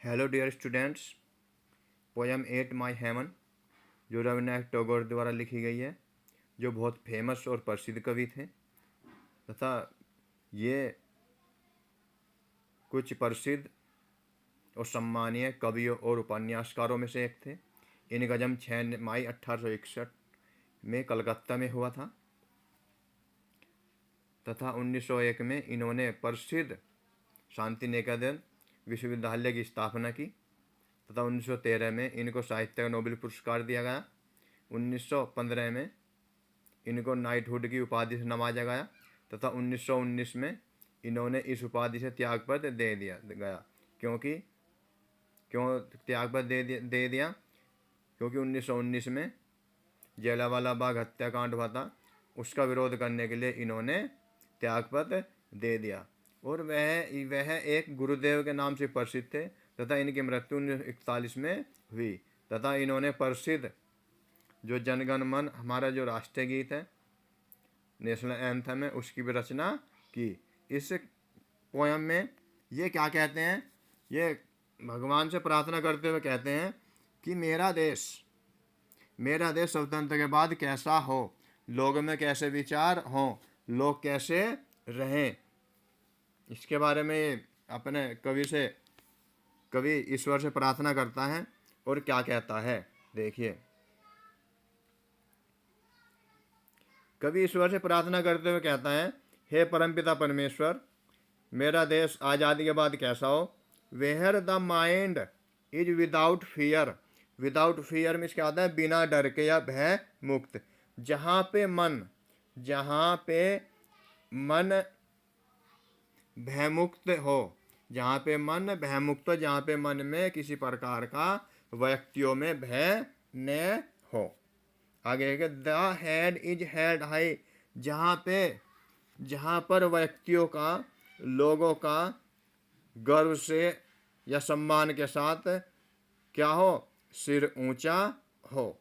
Hello dear students, poem at my heaven जो रविन्द्रनाथ टैगोर द्वारा लिखी गई है, जो बहुत फेमस और प्रसिद्ध कवि थे तथा ये कुछ प्रसिद्ध और सम्मानीय कवियों और उपन्यासकारों में से एक थे। इनका जन्म 6 मई 1861 में कलकत्ता में हुआ था तथा 1901 में इन्होंने प्रसिद्ध शांति निकेतन विश्वविद्यालय की स्थापना की तथा 1913 में इनको साहित्य का नोबेल पुरस्कार दिया गया। 1915 में इनको नाइटहुड की उपाधि से नवाजा गया तथा 1919 में इन्होंने इस उपाधि से त्यागपत्र दे दिया गया। क्यों त्यागपत्र दे दिया? क्योंकि 1919 में जलियांवाला बाग हत्याकांड हुआ था, उसका विरोध करने के लिए इन्होंने त्यागपत्र दे दिया और वह एक गुरुदेव के नाम से प्रसिद्ध थे तथा इनकी मृत्यु 1941 में हुई तथा इन्होंने प्रसिद्ध जो जनगण मन हमारा जो राष्ट्रीय गीत है, नेशनल एंथम है, उसकी भी रचना की। इस पोयम में ये क्या कहते हैं? ये भगवान से प्रार्थना करते हुए कहते हैं कि मेरा देश स्वतंत्र के बाद कैसा हो, लोगों में कैसे विचार हों, लोग कैसे रहें, इसके बारे में अपने कवि ईश्वर से प्रार्थना करता है और क्या कहता है, देखिए। कवि ईश्वर से प्रार्थना करते हुए कहता है, हे परमपिता परमेश्वर, मेरा देश आज़ादी के बाद कैसा हो, where the mind is without fear. Without fear means क्या होता है? बिना डर के या भय मुक्त। जहाँ पे मन भयमुक्त हो, जहाँ पे मन में किसी प्रकार का व्यक्तियों में भय न हो। आगे the head is head high, जहाँ पर व्यक्तियों का, लोगों का गर्व से या सम्मान के साथ क्या हो? सिर ऊंचा हो।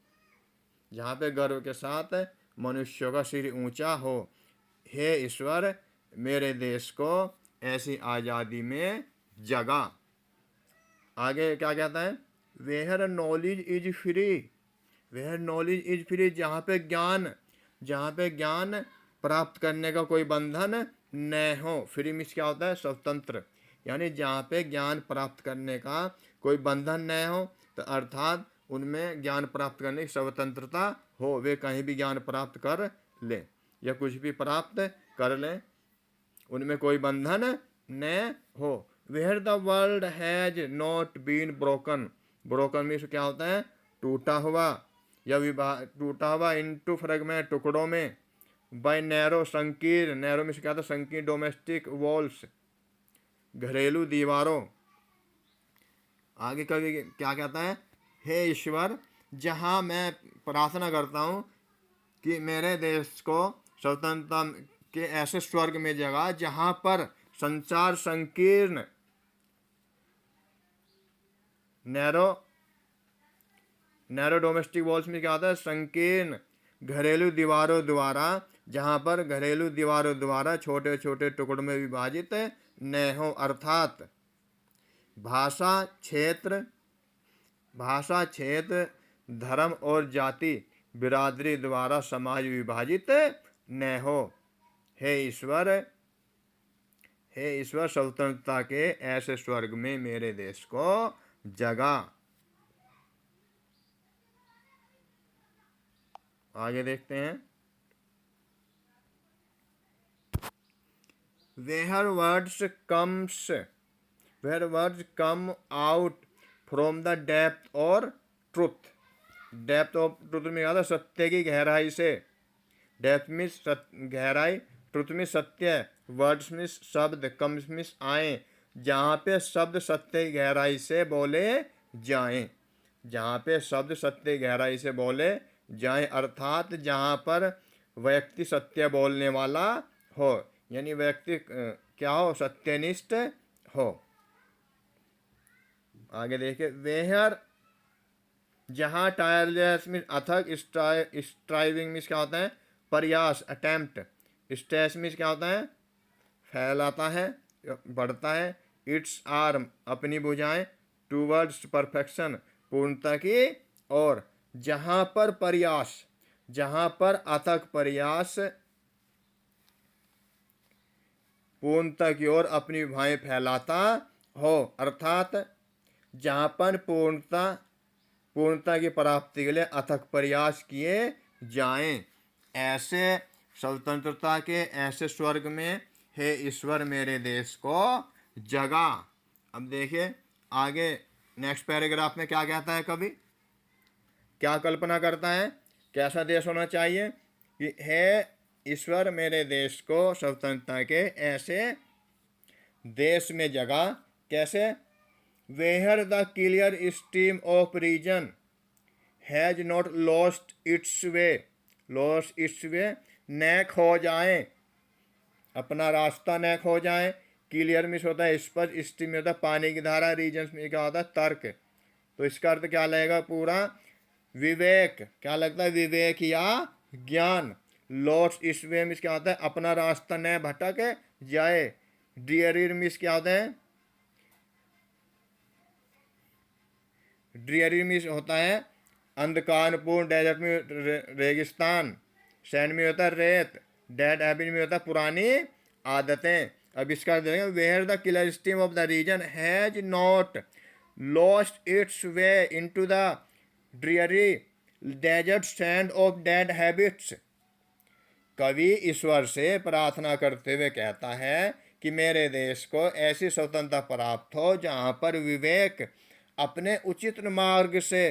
जहाँ पे गर्व के साथ मनुष्यों का सिर ऊंचा हो। हे ईश्वर, मेरे देश को ऐसी आज़ादी में जगा। आगे क्या कहता है? वेयर नॉलेज इज फ्री, जहाँ पे ज्ञान प्राप्त करने का कोई बंधन न हो। फ्री मीन्स क्या होता है? स्वतंत्र। यानी जहाँ पे ज्ञान प्राप्त करने का कोई बंधन न हो, तो अर्थात उनमें ज्ञान प्राप्त करने की स्वतंत्रता हो, वे कहीं भी ज्ञान प्राप्त कर ले या कुछ भी प्राप्त कर ले, उनमें कोई बंधन न हो। Where the world has not been broken means क्या होता है? टूटा हुआ या टूटा हुआ इनटू फ्रेगमेंट, टुकड़ों में, बाय नैरो संकीर्ण, नैरो मीन्स क्या होता है? संकीर्ण, डोमेस्टिक वॉल्स, घरेलू दीवारों। आगे कवि क्या कहता है? हे ईश्वर, जहाँ मैं प्रार्थना करता हूँ कि मेरे देश को स्वतंत्रता के ऐसे स्वर्ग में जगह जहाँ पर संसार संकीर्ण, नैरो डोमेस्टिक वॉल्स में क्या होता है? संकीर्ण घरेलू दीवारों द्वारा, जहाँ पर घरेलू दीवारों द्वारा छोटे छोटे टुकड़ों में विभाजित न हो, अर्थात भाषा क्षेत्र, धर्म और जाति बिरादरी द्वारा समाज विभाजित न हो। हे ईश्वर, स्वतंत्रता के ऐसे स्वर्ग में मेरे देश को जगा। आगे देखते हैं। Where words come out from the depth or truth. Depth of truth में आता सत्य की गहराई से। डेप्थ मीन्स गहराई, ट्रुथ में सत्य, वर्ड्स मीन्स शब्द, कम्स मीन्स आए, जहाँ पे शब्द सत्य की गहराई से बोले जाएं। जहाँ पे शब्द सत्य गहराई से बोले जाएं, अर्थात जहाँ पर व्यक्ति सत्य बोलने वाला हो, यानी व्यक्ति क्या हो? सत्यनिष्ठ हो। आगे देखिए, वेहर, जहाँ टायरलेस मीन्स अथक, स्ट्राइविंग मीन्स क्या होता है? प्रयास, अटेम्प्ट, स्ट्रेस मीन्स क्या होता है? फैलाता है, बढ़ता है, इट्स आर्म, अपनी भुजाएं, टूवर्ड्स परफेक्शन, पूर्णता की ओर। जहाँ पर प्रयास, जहाँ पर अथक प्रयास पूर्णता की ओर अपनी भुजाएं फैलाता हो, अर्थात जहाँ पर पूर्णता की प्राप्ति के लिए अथक प्रयास किए जाएं, ऐसे स्वतंत्रता के ऐसे स्वर्ग में हे ईश्वर मेरे देश को जगा। अब देखिए आगे नेक्स्ट पैराग्राफ में क्या कहता है कवि, क्या कल्पना करता है, कैसा देश होना चाहिए कि हे ईश्वर मेरे देश को स्वतंत्रता के ऐसे देश में जगा। कैसे, where the clear stream of reason has not lost its way, न खो जाए, अपना रास्ता न खो जाए। क्लियर में होता है स्पष्ट, स्ट्रीम में होता है पानी की धारा, रीजन में क्या होता है तर्क। तो इसका अर्थ क्या लगेगा, पूरा विवेक, क्या लगता है, विवेक या ज्ञान। लॉस्ट इस वे में क्या होता है, अपना रास्ता न भटक जाए। ड्रियरी में क्या होता है, ड्रियरी में होता है अंधकारपूर्ण, डेजर्ट में रेगिस्तान, सैंड में होता है रेत, डेड हैबिट में होता है पुरानी आदतें। अब इसका देखेंगे, where the clear stream of the reason has not lost its way into the dreary desert sand of dead habits. कवि ईश्वर से प्रार्थना करते हुए कहता है कि मेरे देश को ऐसी स्वतंत्रता प्राप्त हो जहाँ पर विवेक अपने उचित मार्ग से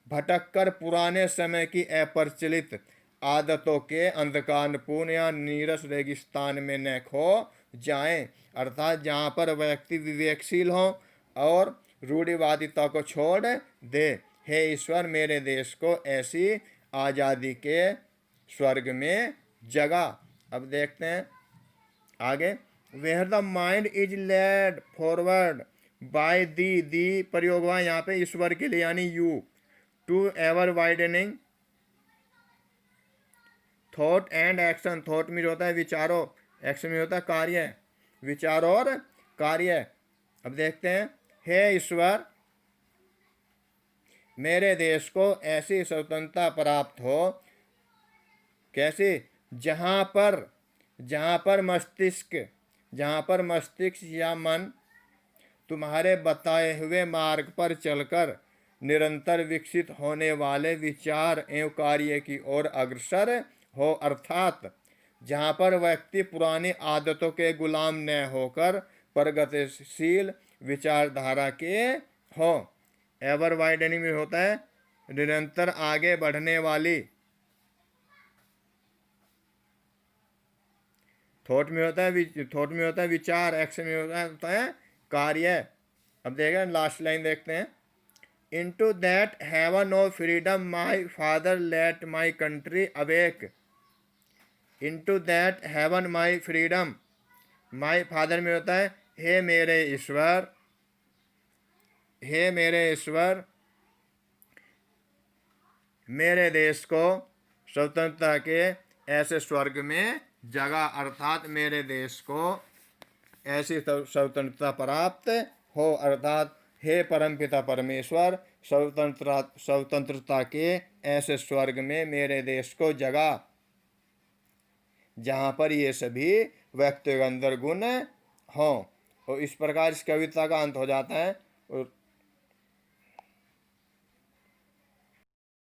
भटककर पुराने समय की अप्रचलित आदतों के अंधकारपूर्ण या नीरस रेगिस्तान में न खो जाएं, अर्थात जहाँ पर व्यक्ति विवेकशील हो और रूढ़िवादिता को छोड़ दे। हे ईश्वर मेरे देश को ऐसी आज़ादी के स्वर्ग में जगा। अब देखते हैं आगे, where the mind is led forward by the प्रयोग हुआ यहाँ पे ईश्वर के लिए यानी you, to ever widening thought and action. Thought में जो होता है विचारों, एक्शन में होता है कार्य, विचार और कार्य। अब देखते हैं, हे ईश्वर मेरे देश को ऐसी स्वतंत्रता प्राप्त हो, कैसे, जहाँ पर मस्तिष्क या मन तुम्हारे बताए हुए मार्ग पर चलकर निरंतर विकसित होने वाले विचार एवं कार्य की ओर अग्रसर हो, अर्थात जहाँ पर व्यक्ति पुरानी आदतों के गुलाम न होकर प्रगतिशील विचारधारा के हो। एवर वाइडनिंग में होता है निरंतर आगे बढ़ने वाली, थॉट में होता है विचार, एक्शन में होता है कार्य। अब देखें लास्ट लाइन देखते हैं, into that heaven of freedom my father let my country awake. Into that heaven my freedom, my father में होता है हे मेरे ईश्वर मेरे देश को स्वतंत्रता के ऐसे स्वर्ग में जगह, अर्थात मेरे देश को ऐसी स्वतंत्रता प्राप्त हो, अर्थात हे परमपिता परमेश्वर स्वतंत्रता के ऐसे स्वर्ग में मेरे देश को जगा जहाँ पर ये सभी व्यक्ति के अंदर गुण हों। और इस प्रकार इस कविता का अंत हो जाता है। और